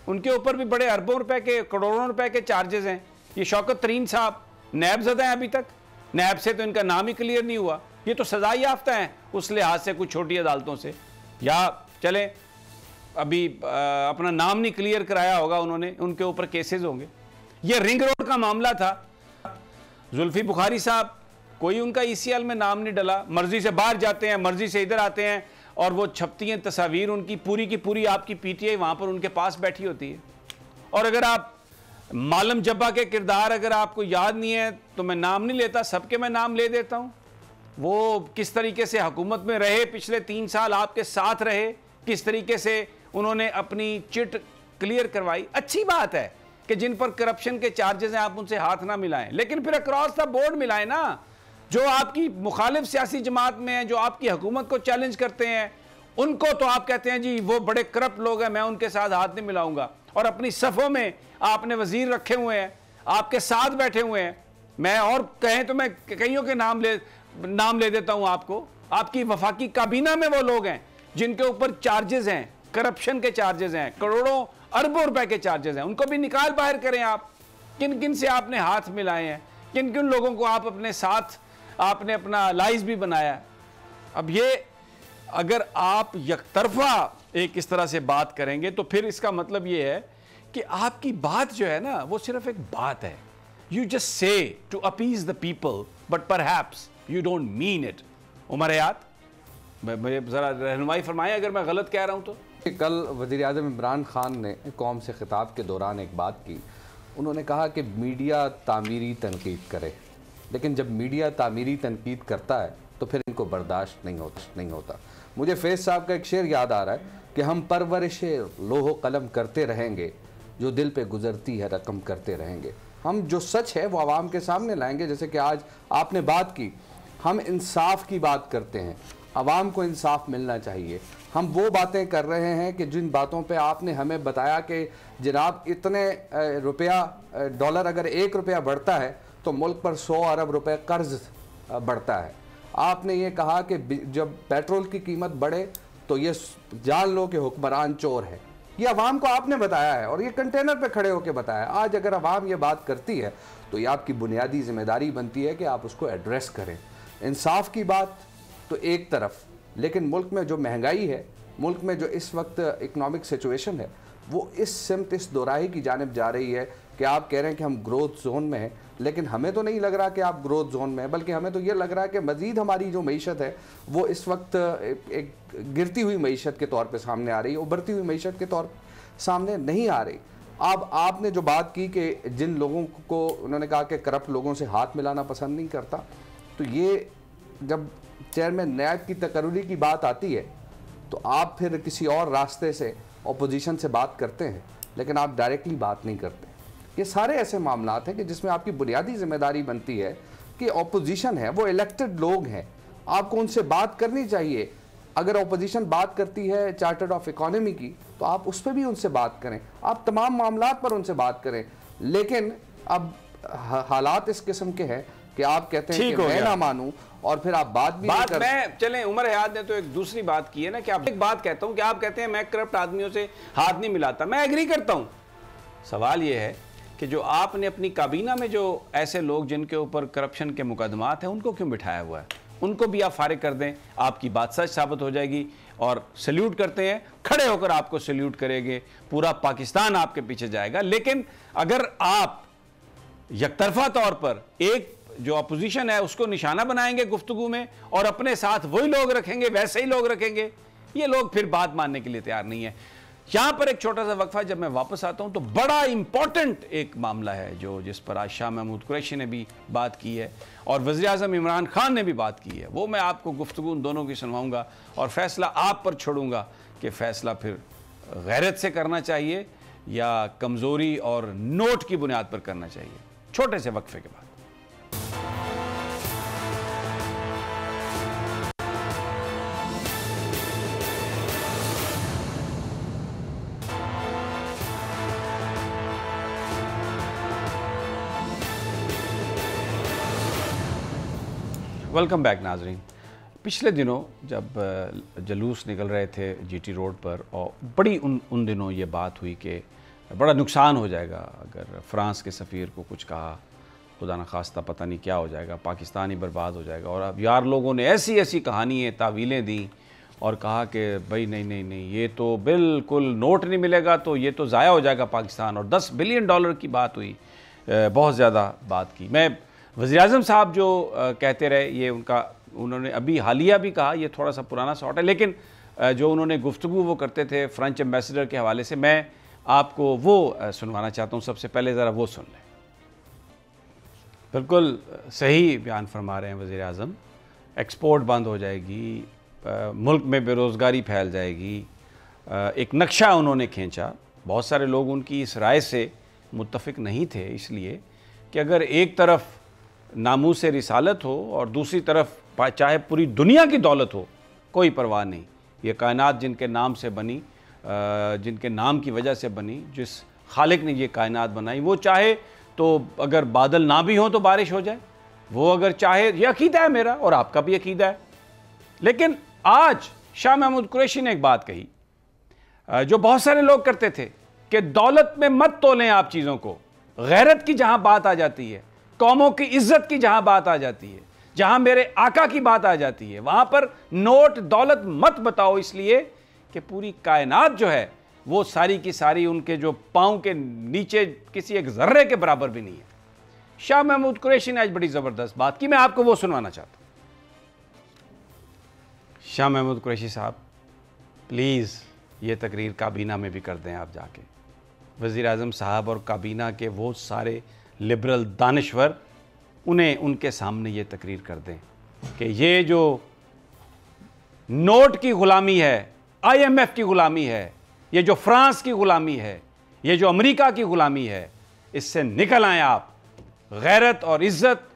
उनके ऊपर भी बड़े अरबों रुपए के, करोड़ों रुपए के चार्जेस हैं। ये शौकत तरीन साहब नैब ज़दा हैं, अभी तक नैब से तो इनका नाम ही क्लियर नहीं हुआ, ये तो सजा याफ्ता हैं उस लिहाज से कुछ छोटी अदालतों से। या चलें, अभी अपना नाम नहीं क्लियर कराया होगा उन्होंने, उनके ऊपर केसेस होंगे। ये रिंग रोड का मामला था, जुल्फी बुखारी साहब, कोई उनका ECL में नाम नहीं डला, मर्जी से बाहर जाते हैं, मर्जी से इधर आते हैं, और वो छपती हैं तस्वीर उनकी पूरी की पूरी, आपकी PTI वहाँ पर उनके पास बैठी होती है। और अगर आप मालम जब्बा के किरदार अगर आपको याद नहीं है तो मैं नाम नहीं लेता, सबके मैं नाम ले देता हूँ। वो किस तरीके से हुकूमत में रहे, पिछले 3 साल आपके साथ रहे, किस तरीके से उन्होंने अपनी चिट क्लियर करवाई। अच्छी बात है कि जिन पर करप्शन के चार्जेस हैं आप उनसे हाथ ना मिलाएं, लेकिन फिर अक्रॉस द बोर्ड मिलाएं ना। जो आपकी मुखालिफ सियासी जमात में हैं, जो आपकी हुकूमत को चैलेंज करते हैं, उनको तो आप कहते हैं जी वो बड़े करप्ट लोग हैं, मैं उनके साथ हाथ नहीं मिलाऊंगा। और अपनी सफ़ों में आपने वजीर रखे हुए हैं, आपके साथ बैठे हुए हैं। मैं और कहें तो मैं कईयों के नाम ले देता हूं आपको। आपकी वफाकी काबीना में वो लोग हैं जिनके ऊपर चार्जेस हैं, करप्शन के चार्जेस हैं, करोड़ों अरबों रुपए के चार्जेस हैं। उनको भी निकाल बाहर करें आप। किन किन से आपने हाथ मिलाए हैं, किन किन लोगों को आप अपने साथ आपने अपना लाइज भी बनाया। अब ये अगर आप यकतरफा एक इस तरह से बात करेंगे तो फिर इसका मतलब ये है कि आपकी बात जो है ना वो सिर्फ एक बात है। You just say to appease the people but perhaps you don't mean it. Umar Hayat, मुझे ज़रा रहनुमाई फरमाएं अगर मैं गलत कह रहा हूं तो। कल वज़ीर आज़म इमरान खान ने कौम से खिताब के दौरान एक बात की। उन्होंने कहा कि मीडिया तामीरी तनकीद करे, लेकिन जब मीडिया तामीरी तनकीद करता है तो फिर इनको बर्दाश्त नहीं होता। मुझे फैज़ साहब का एक शेर याद आ रहा है कि हम परवरिश लोहो कलम करते रहेंगे, जो दिल पे गुजरती है रकम करते रहेंगे। हम जो सच है वो आवाम के सामने लाएंगे। जैसे कि आज आपने बात की, हम इंसाफ की बात करते हैं, आवाम को इंसाफ मिलना चाहिए। हम वो बातें कर रहे हैं कि जिन बातों पे आपने हमें बताया कि जनाब इतने डॉलर अगर 1 रुपया बढ़ता है तो मुल्क पर 100 अरब रुपए कर्ज बढ़ता है। आपने ये कहा कि जब पेट्रोल की कीमत बढ़े तो ये जान लो कि हुक्मरान चोर है। ये अवाम को आपने बताया है और ये कंटेनर पे खड़े होकर बताया। आज अगर अवाम ये बात करती है तो ये आपकी बुनियादी जिम्मेदारी बनती है कि आप उसको एड्रेस करें। इंसाफ की बात तो एक तरफ, लेकिन मुल्क में जो महंगाई है, मुल्क में जो इस वक्त इकनॉमिक सिचुएशन है, वो इस सिमत, इस दोराही की जानिब जा रही है कि आप कह रहे हैं कि हम ग्रोथ जोन में हैं, लेकिन हमें तो नहीं लग रहा कि आप ग्रोथ जोन में हैं, बल्कि हमें तो ये लग रहा है कि मज़ीद हमारी जो मईशत है वो इस वक्त एक गिरती हुई मईशत के तौर पे सामने आ रही है, उभरती हुई मईशत के तौर सामने नहीं आ रही। अब आपने जो बात की कि जिन लोगों को उन्होंने कहा कि करप्ट लोगों से हाथ मिलाना पसंद नहीं करता, तो ये जब चेयरमैन नैब की तकर्री की बात आती है तो आप फिर किसी और रास्ते से अपोजिशन से बात करते हैं, लेकिन आप डायरेक्टली बात नहीं करते। ये सारे ऐसे मामला हैं कि जिसमें आपकी बुनियादी जिम्मेदारी बनती है कि अपोजिशन है, वो इलेक्टेड लोग हैं, आपको उनसे बात करनी चाहिए। अगर अपोजिशन बात करती है चार्टर्ड ऑफ इकोनॉमी की तो आप उस पर भी उनसे बात करें, आप तमाम मामलात पर उनसे बात करें। लेकिन अब हालात इस किस्म के हैं कि आप कहते हैं कि मैं ना मानूं और फिर आप बात भी नहीं करते। मैं चलें, उमर हयात ने तो एक दूसरी बात की है ना कि आप एक बात कहता हूं कि आप कहते हैं मैं करप्ट आदमियों से हाथ नहीं मिलाता, मैं एग्री करता हूं। सवाल ये है कि जो आपने अपनी काबीना में जो ऐसे लोग जिनके ऊपर करप्शन के मुकदमात हैं उनको क्यों बिठाया हुआ है? उनको भी आप फारिग कर दें, आपकी बात सच साबित हो जाएगी। और सल्यूट करते हैं, खड़े होकर आपको सल्यूट करेंगे, पूरा पाकिस्तान आपके पीछे जाएगा। लेकिन अगर आप यकतरफा तौर पर एक जो अपोजिशन है उसको निशाना बनाएंगे गुफ्तगू में और अपने साथ वही लोग रखेंगे, वैसे ही लोग रखेंगे, ये लोग फिर बात मानने के लिए तैयार नहीं है। यहां पर एक छोटा सा वक्फा, जब मैं वापस आता हूं तो बड़ा इंपॉर्टेंट एक मामला है जो जिस पर आज शाह महमूद कुरैशी ने भी बात की है और वज़ीर आज़म इमरान खान ने भी बात की है। वो मैं आपको गुफ्तगू उन दोनों की सुनवाऊंगा और फैसला आप पर छोड़ूंगा कि फैसला फिर गैरत से करना चाहिए या कमज़ोरी और नोट की बुनियाद पर करना चाहिए। छोटे से वक्फे के बाद। वेलकम बैक नाजरीन। पिछले दिनों जब जलूस निकल रहे थे जीटी रोड पर और बड़ी उन दिनों ये बात हुई कि बड़ा नुकसान हो जाएगा अगर फ़्रांस के सफ़ीर को कुछ कहा खुदा न खास्ता पता नहीं क्या हो जाएगा, पाकिस्तान ही बर्बाद हो जाएगा। और अब यार लोगों ने ऐसी ऐसी कहानियाँ तावीलें दी और कहा कि भाई नहीं नहीं नहीं, ये तो बिल्कुल नोट नहीं मिलेगा तो ये तो ज़ाया हो जाएगा पाकिस्तान। और $10 बिलियन की बात हुई, बहुत ज़्यादा बात की। मैं वज़ीर-ए-आज़म साहब जो कहते रहे, ये उन्होंने अभी हालिया भी कहा, ये थोड़ा सा पुराना शॉट है, लेकिन जो उन्होंने गुफ्तगू वो करते थे फ्रेंच एम्बेसडर के हवाले से, मैं आपको वो सुनवाना चाहता हूँ। सबसे पहले ज़रा वो सुन लें। बिल्कुल सही बयान फरमा रहे हैं वज़ीर-ए-आज़म। एक्सपोर्ट बंद हो जाएगी, मुल्क में बेरोज़गारी फैल जाएगी। एक नक्शा उन्होंने खींचा, बहुत सारे लोग उनकी इस राय से मुत्तफ़िक नहीं थे, इसलिए कि अगर एक तरफ नामूस रिसालत हो और दूसरी तरफ चाहे पूरी दुनिया की दौलत हो, कोई परवाह नहीं। ये कायनात जिनके नाम से बनी, जिनके नाम की वजह से बनी, जिस खालिक ने ये कायनात बनाई, वो चाहे तो अगर बादल ना भी हों तो बारिश हो जाए, वो अगर चाहे, ये अकीदा है मेरा और आपका भी अकीदा है। लेकिन आज शाह महमूद कुरैशी ने एक बात कही जो बहुत सारे लोग करते थे कि दौलत में मत तोलें आप चीज़ों को। गैरत की जहां बात आ जाती है, कौमों की इज्जत की जहां बात आ जाती है, जहां मेरे आका की बात आ जाती है, वहां पर नोट दौलत मत बताओ, इसलिए कि पूरी कायनात जो है वो सारी की सारी उनके जो पांव के नीचे किसी एक जर्रे के बराबर भी नहीं है। शाह महमूद कुरैशी ने आज बड़ी ज़बरदस्त बात की, मैं आपको वो सुनवाना चाहता हूँ। शाह महमूद कुरैशी साहब, प्लीज़ ये तकरीर काबीना में भी कर दें आप जाके। वज़ीर-ए-आज़म साहब और काबीना के वो सारे लिबरल दानिश्वर, उन्हें उनके सामने ये तकरीर कर दें कि ये जो नोट की ग़ुलामी है, IMF की ग़ुलामी है, ये जो फ्रांस की ग़ुलामी है, ये जो अमेरिका की ग़ुलामी है, इससे निकल आएँ आप। गैरत और इज़्ज़त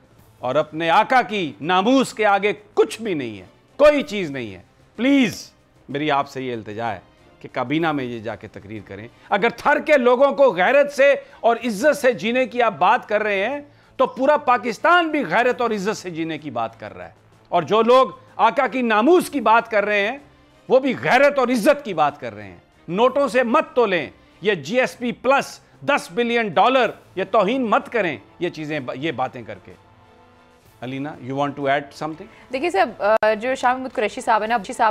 और अपने आका की नामूस के आगे कुछ भी नहीं है, कोई चीज़ नहीं है। प्लीज़ मेरी आपसे ये इल्तिजा है कि काबीना में ये जाके तकरीर करें। अगर थर के लोगों को गैरत से और इज़्ज़त से जीने की आप बात कर रहे हैं, तो पूरा पाकिस्तान भी गैरत और इज़्ज़त से जीने की बात कर रहा है। और जो लोग आका की नामूस की बात कर रहे हैं, वो भी गैरत और इज़्ज़त की बात कर रहे हैं। नोटों से मत तोलें, ये GSP प्लस $10 बिलियन, ये तौहीन मत करें ये चीज़ें, ये बातें करके। Alina, you want to add something? देखिए साहब, जो शाह महमूद कुरैशी साहब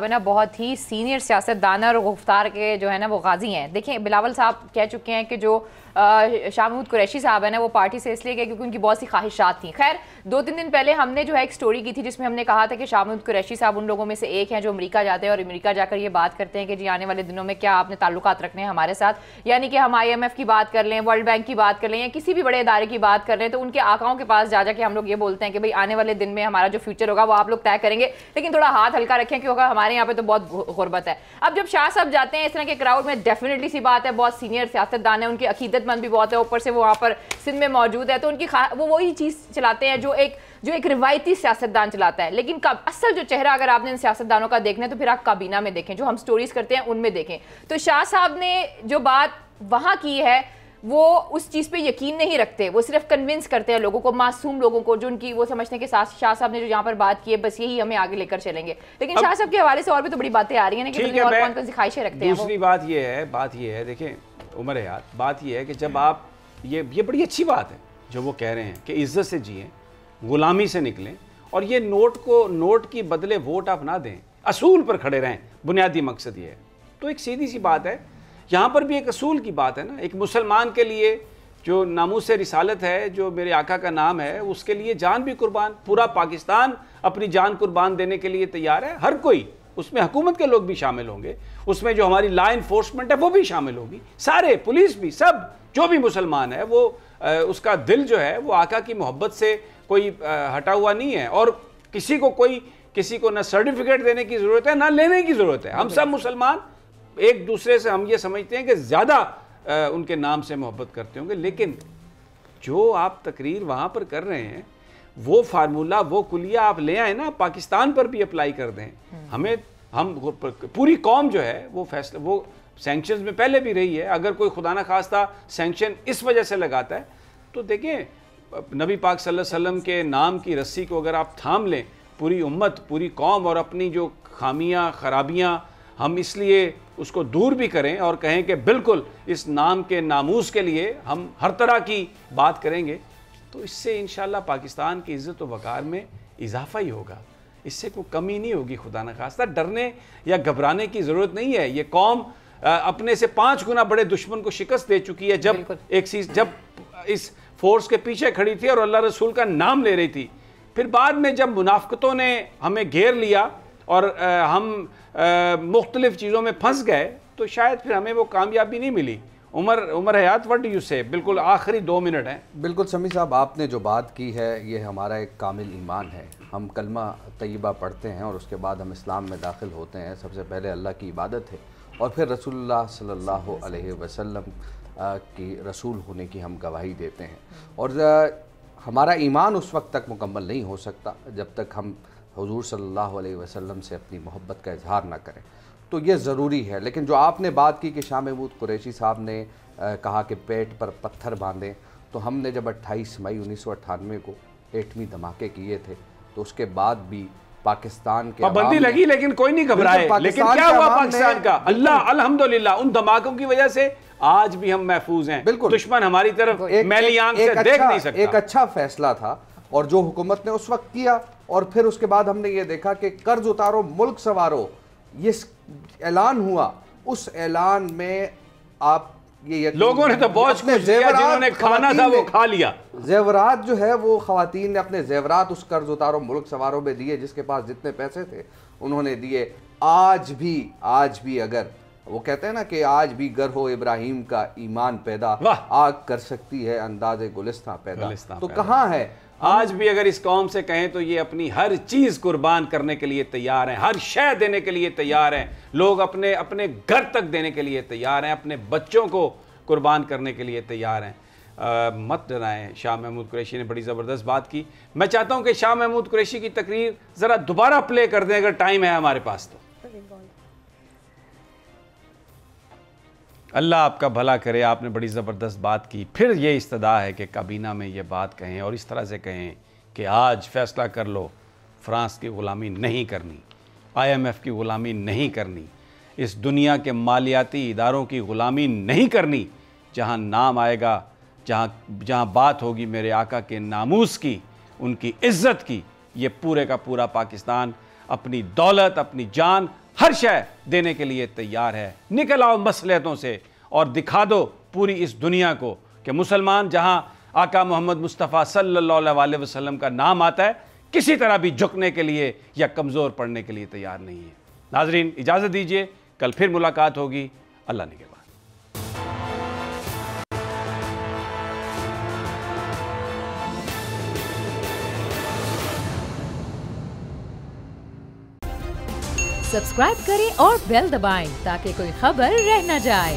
है ना बहुत ही सीनियर सियासतदान और गुफ्तार के जो है ना वो गाजी हैं। देखिए बिलावल साहब कह चुके हैं कि जो शाह महमूद कुरैशी साहब है ना वो पार्टी से इसलिए गए क्योंकि उनकी बहुत सी ख्वाहिशात थी। खैर 2-3 दिन पहले हमने जो है एक स्टोरी की थी जिसमें हमने कहा था कि शाह महमूद कुरैशी साहब उन लोगों में से एक हैं जो अमेरिका जाते हैं और अमेरिका जाकर ये बात करते हैं कि जी आने वाले दिनों में क्या आपने ताल्लुकात रखने हैं हमारे साथ, यानी कि हम IMF की बात कर लें, वर्ल्ड बैंक की बात कर लें या किसी भी बड़े इदारे की बात कर लें, तो उनके आकाओं के पास जा के हम लोग ये बोलते हैं कि भाई आने वाले दिन में हमारा जो फ्यूचर होगा वो आप लोग तय करेंगे, लेकिन थोड़ा हाथ हल्का रखें क्योंकि हमारे यहाँ पे तो बहुत गुर्बत है। अब जब शाह साहब जाते हैं इस तरह के क्राउड में, डेफिनेटली सी बात है बहुत सीनियर सियासतदान है, उनकी अकीदतमंद भी बहुत है, ऊपर से वो वहाँ पर सिंध में मौजूद है, तो उनकी वो वही चीज़ चलाते हैं जो एक रिवायती सियासतदान चलाता है। लेकिन असल जो चेहरा अगर आपने इन सियासतदानों का देखना है तो फिर आप काबीना में देखें, जो हम स्टोरीज करते हैं उनमें देखें। तो शाह साहब ने जो बात वहाँ की है वो उस चीज़ पे यकीन नहीं रखते, वो सिर्फ कन्विंस करते हैं लोगों को, मासूम लोगों को, जो उनकी वो समझते हैं कि शाह साहब ने जो यहाँ पर बात की है बस यही हमें आगे लेकर चलेंगे। लेकिन शाह साहब के हवाले से और भी तो बड़ी बातें आ रही हैं ना कि और कौन कौन सी ख्वाहिशें रखते हैं। दूसरी बात ये है देखें उमर यार, बात ये है कि जब आप ये बड़ी अच्छी बात है जो वो कह रहे हैं कि इज्जत से जिएं, गुलामी से निकलें, और ये नोट की बदले वोट आप ना दें, असूल पर खड़े रहें, बुनियादी मकसद ये है। तो एक सीधी सी बात है, यहाँ पर भी एक असूल की बात है ना। एक मुसलमान के लिए जो नामूस रिसालत है, जो मेरे आका का नाम है, उसके लिए जान भी कुर्बान, पूरा पाकिस्तान अपनी जान कुर्बान देने के लिए तैयार है, हर कोई, उसमें हुकूमत के लोग भी शामिल होंगे, उसमें जो हमारी लॉ इन्फोर्समेंट है वो भी शामिल होगी, सारे पुलिस भी, सब जो भी मुसलमान है वो उसका दिल जो है वो आका की मोहब्बत से कोई हटा हुआ नहीं है। और किसी को ना सर्टिफिकेट देने की ज़रूरत है ना लेने की ज़रूरत है। हम सब मुसलमान एक दूसरे से, हम ये समझते हैं कि ज़्यादा उनके नाम से मोहब्बत करते होंगे, लेकिन जो आप तकरीर वहाँ पर कर रहे हैं वो फार्मूला, वो कुलिया आप ले आए ना, पाकिस्तान पर भी अप्लाई कर दें। हम पूरी कौम जो है वो फैसला, वो सैंक्शंस में पहले भी रही है, अगर कोई खुदा ना खास्ता सैंक्शन इस वजह से लगाता है तो देखें नबी पाक सल्लल्लाहु अलैहि वसल्लम के नाम की रस्सी को अगर आप थाम लें, पूरी उम्मत, पूरी कौम, और अपनी जो खामियां खराबियां हम इसलिए उसको दूर भी करें और कहें कि बिल्कुल इस नाम के नामूस के लिए हम हर तरह की बात करेंगे, तो इससे इंशाल्लाह पाकिस्तान की इज़्ज़त व वक़ार में इजाफा ही होगा, इससे कोई कमी नहीं होगी। खुदा न खास्ता डरने या घबराने की ज़रूरत नहीं है। ये कौम अपने से 5 गुना बड़े दुश्मन को शिकस्त दे चुकी है। जब इस फोर्स के पीछे खड़ी थी और अल्लाह रसूल का नाम ले रही थी, फिर बाद में जब मुनाफिकतों ने हमें घेर लिया और हम मुख्तलिफ चीज़ों में फंस गए, तो शायद फिर हमें वो कामयाबी नहीं मिली। उमर हयात, व्हाट डू यू से? बिल्कुल आखिरी 2 मिनट हैं। बिल्कुल समी साहब, आपने जो बात की है ये हमारा एक कामिल ईमान है। हम कलमा तय्यबा पढ़ते हैं और उसके बाद हम इस्लाम में दाखिल होते हैं। सबसे पहले अल्लाह की इबादत है और फिर रसूलुल्लाह सल्लल्लाहु अलैहि वसल्लम की रसूल होने की हम गवाही देते हैं। और हमारा ईमान उस वक्त तक मुकम्मल नहीं हो सकता जब तक हम हुजूर सल्लल्लाहु अलैहि वसल्लम से अपनी मोहब्बत का इजहार ना करें। तो ये ज़रूरी है। लेकिन जो आपने बात की कि शाह महमूद कुरैशी साहब ने कहा कि पेट पर पत्थर बांधें, तो हमने जब 28 मई 1998 को एटमी धमाके किए थे, तो उसके बाद भी पाकिस्तान के पाबंदी लगी, लेकिन कोई नहीं घबराए। लेकिन क्या हुआ पाकिस्तान का? अल्लाह अल्हम्दुलिल्लाह, उन धमाकों की वजह से आज भी हम महफूज हैं। बिल्कुल, दुश्मन हमारी तरफ मैली आंख से देख नहीं सकता। एक अच्छा फैसला था और जो हुकूमत ने उस वक्त किया, और फिर उसके बाद हमने ये देखा कि कर्ज उतारो मुल्क संवारो, ये ऐलान हुआ। उस ऐलान में आप ये लोगों ने तो बहुत कुछ दिया, जिन्होंने खाना था वो खा लिया। जेवरात जो है वो खवातीन ने अपने जेवरात उस कर्ज उतारो मुल्क सवारों में दिए, जिसके पास जितने पैसे थे उन्होंने दिए। आज भी अगर वो कहते हैं ना कि आज भी गर हो इब्राहिम का ईमान पैदा, आग कर सकती है अंदाज़े गुलिस्तां पैदा। तो कहाँ है आज भी? अगर इस कौम से कहें तो ये अपनी हर चीज़ कुर्बान करने के लिए तैयार हैं, हर शय देने के लिए तैयार हैं। लोग अपने अपने घर तक देने के लिए तैयार हैं, अपने बच्चों को कुर्बान करने के लिए तैयार हैं। मत डराएं। शाह महमूद कुरैशी ने बड़ी ज़बरदस्त बात की। मैं चाहता हूं कि शाह महमूद कुरैशी की तकरीर ज़रा दोबारा प्ले कर दें, अगर टाइम है हमारे पास तो। अल्लाह आपका भला करे। आपने बड़ी ज़बरदस्त बात की। फिर ये इस्तदा है कि काबीना में ये बात कहें और इस तरह से कहें कि आज फैसला कर लो, फ्रांस की ग़ुलामी नहीं करनी, IMF की ग़ुलामी नहीं करनी, इस दुनिया के मालियाती इदारों की ग़ुलामी नहीं करनी। जहाँ नाम आएगा, जहाँ बात होगी मेरे आका के नामूस की, उनकी इज़्ज़त की, ये पूरे का पूरा पाकिस्तान अपनी दौलत, अपनी जान, हर शय देने के लिए तैयार है। निकल आओ मसलियतों से और दिखा दो पूरी इस दुनिया को कि मुसलमान जहां आका मोहम्मद मुस्तफ़ा सल्लल्लाहु अलैहि वसल्लम का नाम आता है, किसी तरह भी झुकने के लिए या कमज़ोर पड़ने के लिए तैयार नहीं है। नाजरीन, इजाज़त दीजिए, कल फिर मुलाकात होगी। अल्लाह ने के बाद। सब्सक्राइब करें और बेल दबाएं ताकि कोई खबर रह न जाए।